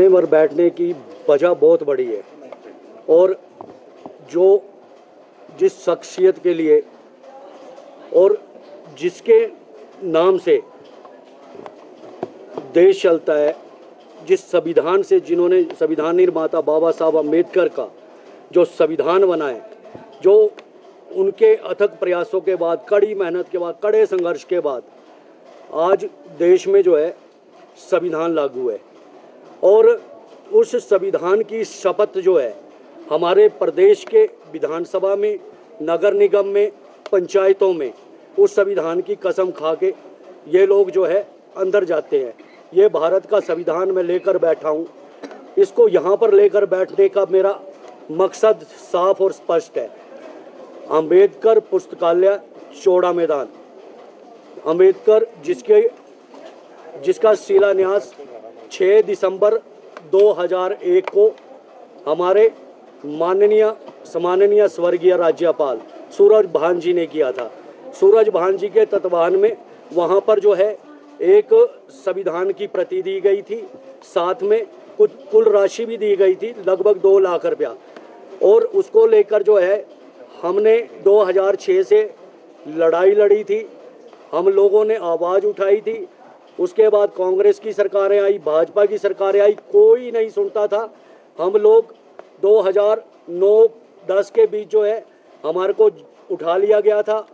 पर बैठने की वजह बहुत बड़ी है और जो जिस शख्सियत के लिए और जिसके नाम से देश चलता है, जिस संविधान से जिन्होंने संविधान निर्माता बाबा साहब अम्बेडकर का जो संविधान बनाए, जो उनके अथक प्रयासों के बाद, कड़ी मेहनत के बाद, कड़े संघर्ष के बाद आज देश में जो है संविधान लागू है और उस संविधान की शपथ जो है हमारे प्रदेश के विधानसभा में, नगर निगम में, पंचायतों में उस संविधान की कसम खा के ये लोग जो है अंदर जाते हैं। ये भारत का संविधान मैं लेकर बैठा हूँ। इसको यहाँ पर लेकर बैठने का मेरा मकसद साफ और स्पष्ट है। अंबेडकर पुस्तकालय, चौड़ा मैदान, अंबेडकर जिसका शिलान्यास 6 दिसंबर 2001 को हमारे सम्माननीय स्वर्गीय राज्यपाल सूरज भान जी ने किया था। सूरज भान जी के तत्वाधान में वहाँ पर जो है एक संविधान की प्रति दी गई थी, साथ में कुछ कुल राशि भी दी गई थी, लगभग 2 लाख रुपया। और उसको लेकर जो है हमने 2006 से लड़ाई लड़ी थी, हम लोगों ने आवाज़ उठाई थी। उसके बाद कांग्रेस की सरकारें आई, भाजपा की सरकारें आई, कोई नहीं सुनता था। हम लोग 2009-10 के बीच जो है हमारे को उठा लिया गया था,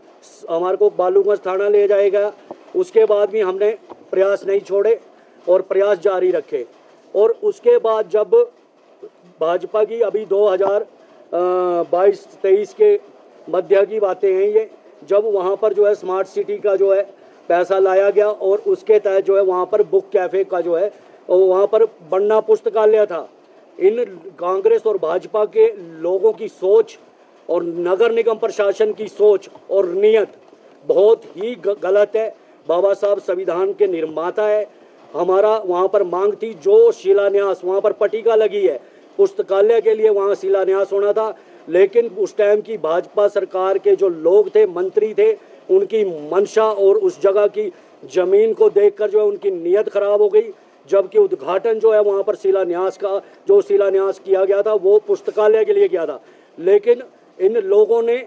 हमारे को बालूगंज थाना ले जाया गया। उसके बाद भी हमने प्रयास नहीं छोड़े और प्रयास जारी रखे। और उसके बाद जब भाजपा की अभी 2022-23 के मध्य की बातें हैं ये, जब वहाँ पर जो है स्मार्ट सिटी का जो है पैसा लाया गया और उसके तहत जो है वहाँ पर बुक कैफ़े का जो है वहाँ पर बनना पुस्तकालय था। इन कांग्रेस और भाजपा के लोगों की सोच और नगर निगम प्रशासन की सोच और नीयत बहुत ही गलत है। बाबा साहब संविधान के निर्माता है। हमारा वहाँ पर मांग थी, जो शिलान्यास वहाँ पर पट्टिका लगी है, पुस्तकालय के लिए वहाँ शिलान्यास होना था, लेकिन उस टाइम की भाजपा सरकार के जो लोग थे, मंत्री थे, उनकी मंशा और उस जगह की ज़मीन को देखकर जो है उनकी नीयत खराब हो गई। जबकि उद्घाटन जो है वहाँ पर शिलान्यास किया गया था वो पुस्तकालय के लिए किया था, लेकिन इन लोगों ने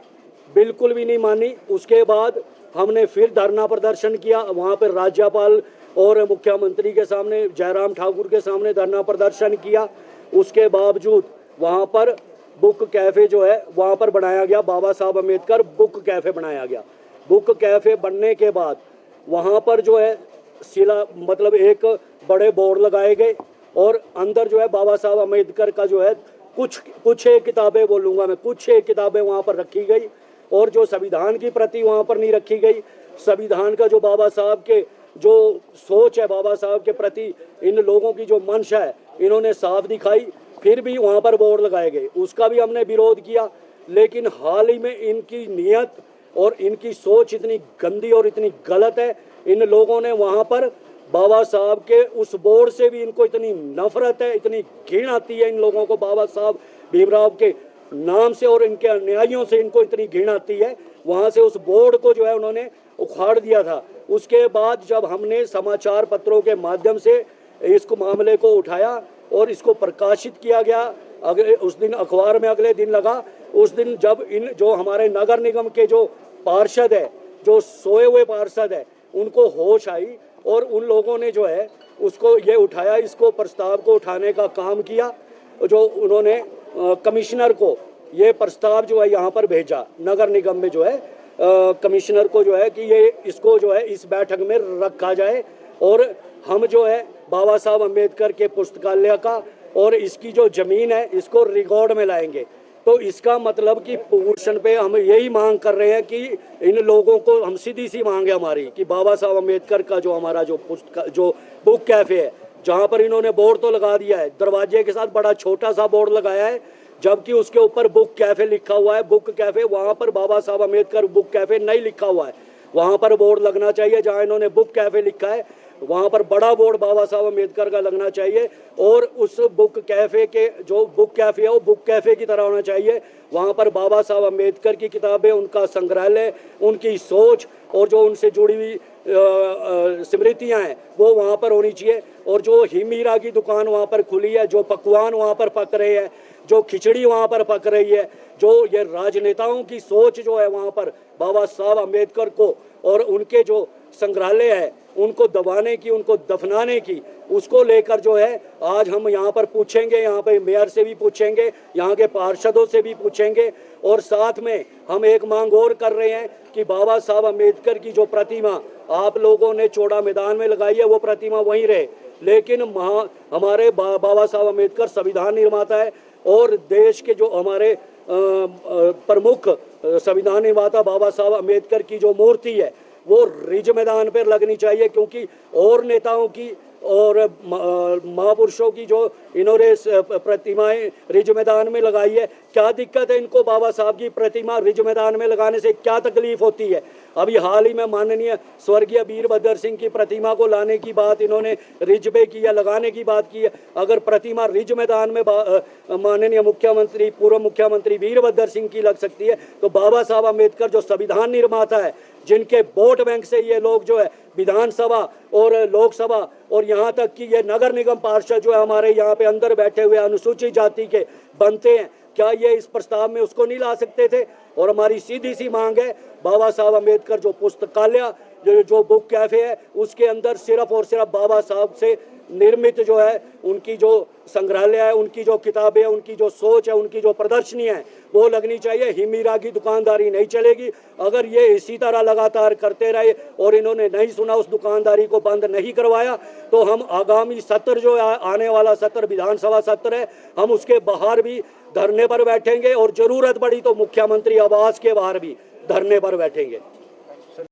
बिल्कुल भी नहीं मानी। उसके बाद हमने फिर धरना प्रदर्शन किया, वहाँ पर राज्यपाल और मुख्यमंत्री के सामने, जयराम ठाकुर के सामने धरना प्रदर्शन किया। उसके बावजूद वहाँ पर बुक कैफ़े जो है वहाँ पर बनाया गया, बाबा साहब अम्बेडकर बुक कैफ़े बनाया गया। बुक कैफ़े बनने के बाद वहाँ पर जो है मतलब एक बड़े बोर्ड लगाए गए और अंदर जो है बाबा साहब अम्बेडकर का जो है कुछ एक किताबें बोलूँगा मैं, कुछ एक किताबें वहाँ पर रखी गई और जो संविधान की प्रति वहाँ पर नहीं रखी गई। संविधान का जो बाबा साहब के जो सोच है, बाबा साहब के प्रति इन लोगों की जो मंशा है, इन्होंने साफ दिखाई। फिर भी वहाँ पर बोर्ड लगाए गए, उसका भी हमने विरोध किया। लेकिन हाल ही में इनकी नीयत और इनकी सोच इतनी गंदी और इतनी गलत है, इन लोगों ने वहाँ पर बाबा साहब के उस बोर्ड से भी इनको इतनी नफरत है, इतनी घृणा आती है इन लोगों को बाबा साहब भीमराव के नाम से और इनके अनुयायियों से इनको इतनी घृणा आती है। वहाँ से उस बोर्ड को जो है उन्होंने उखाड़ दिया था। उसके बाद जब हमने समाचार पत्रों के माध्यम से इसको मामले को उठाया और इसको प्रकाशित किया गया, उस दिन अखबार में अगले दिन लगा, उस दिन जब इन जो हमारे नगर निगम के जो पार्षद है, जो सोए हुए पार्षद है, उनको होश आई और उन लोगों ने जो है उसको ये उठाया, इसको प्रस्ताव को उठाने का काम किया। जो उन्होंने कमिश्नर को ये प्रस्ताव जो है यहाँ पर भेजा, नगर निगम में जो है कमिश्नर को जो है कि ये इसको जो है इस बैठक में रखा जाए और हम जो है बाबा साहब अम्बेडकर के पुस्तकालय का और इसकी जो ज़मीन है इसको रिकॉर्ड में लाएंगे। तो इसका मतलब कि पोर्शन पे हम यही मांग कर रहे हैं कि इन लोगों को, हम सीधी सी मांग है हमारी कि बाबा साहब अम्बेडकर का जो हमारा जो बुक कैफ़े है, जहाँ पर इन्होंने बोर्ड तो लगा दिया है, दरवाजे के साथ बड़ा छोटा सा बोर्ड लगाया है, जबकि उसके ऊपर बुक कैफ़े लिखा हुआ है। बुक कैफ़े, वहाँ पर बाबा साहब अम्बेडकर बुक कैफ़े नहीं लिखा हुआ है, वहाँ पर बोर्ड लगना चाहिए जहाँ इन्होंने बुक कैफ़े लिखा है। वहाँ पर बड़ा बोर्ड बाबा साहब अम्बेडकर का लगना चाहिए और उस बुक कैफ़े के जो बुक कैफ़े है वो बुक कैफ़े की तरह होना चाहिए। वहाँ पर बाबा साहब अम्बेडकर की किताबें, उनका संग्रहालय, उनकी सोच और जो उनसे जुड़ी हुई स्मृतियाँ हैं वो वहाँ पर होनी चाहिए। और जो हीमीरा की दुकान वहाँ पर खुली है, जो पकवान वहाँ पर पक रहे हैं, जो खिचड़ी वहाँ पर पक रही है, जो ये राजनेताओं की सोच जो है वहाँ पर बाबा साहब अम्बेडकर को और उनके जो संग्रहालय है उनको दबाने की, उनको दफनाने की, उसको लेकर जो है आज हम यहाँ पर पूछेंगे, यहाँ पे मेयर से भी पूछेंगे, यहाँ के पार्षदों से भी पूछेंगे। और साथ में हम एक मांग और कर रहे हैं कि बाबा साहब अम्बेडकर की जो प्रतिमा आप लोगों ने चौड़ा मैदान में लगाई है वो प्रतिमा वहीं रहे, लेकिन हमारे बाबा साहब अम्बेडकर संविधान निर्माता है और देश के जो हमारे प्रमुख संविधान निर्माता बाबा साहब अम्बेडकर की जो मूर्ति है वो रिज मैदान पर लगनी चाहिए, क्योंकि और नेताओं की और महापुरुषों की जो इन्होंने प्रतिमाएं रिज मैदान में लगाई है, क्या दिक्कत है इनको बाबा साहब की प्रतिमा रिज मैदान में लगाने से क्या तकलीफ होती है? अभी हाल ही में माननीय स्वर्गीय वीरभद्र सिंह की प्रतिमा को लाने की बात इन्होंने रिज पे की है, लगाने की बात की है। अगर प्रतिमा रिज मैदान में माननीय मुख्यमंत्री, पूर्व मुख्यमंत्री वीरभद्र सिंह की लग सकती है, तो बाबा साहब अम्बेडकर जो संविधान निर्माता है, जिनके वोट बैंक से ये लोग जो है विधानसभा और लोकसभा और यहाँ तक कि ये नगर निगम पार्षद जो है हमारे यहाँ पे अंदर बैठे हुए अनुसूचित जाति के बनते हैं, क्या ये इस प्रस्ताव में उसको नहीं ला सकते थे? और हमारी सीधी सी मांग है, बाबा साहब अम्बेडकर जो पुस्तकालय जो बुक कैफे है उसके अंदर सिर्फ और सिर्फ बाबा साहब से निर्मित जो है उनकी जो संग्रहालय है, उनकी जो किताबें, उनकी जो सोच है, उनकी जो प्रदर्शनी है वो लगनी चाहिए। हीमीरा की दुकानदारी नहीं चलेगी। अगर ये इसी तरह लगातार करते रहे और इन्होंने नहीं सुना, उस दुकानदारी को बंद नहीं करवाया, तो हम आगामी सत्र जो है, आने वाला सत्र विधानसभा सत्र है, हम उसके बाहर भी धरने पर बैठेंगे और जरूरत पड़ी तो मुख्यमंत्री आवास के बाहर भी धरने पर बैठेंगे।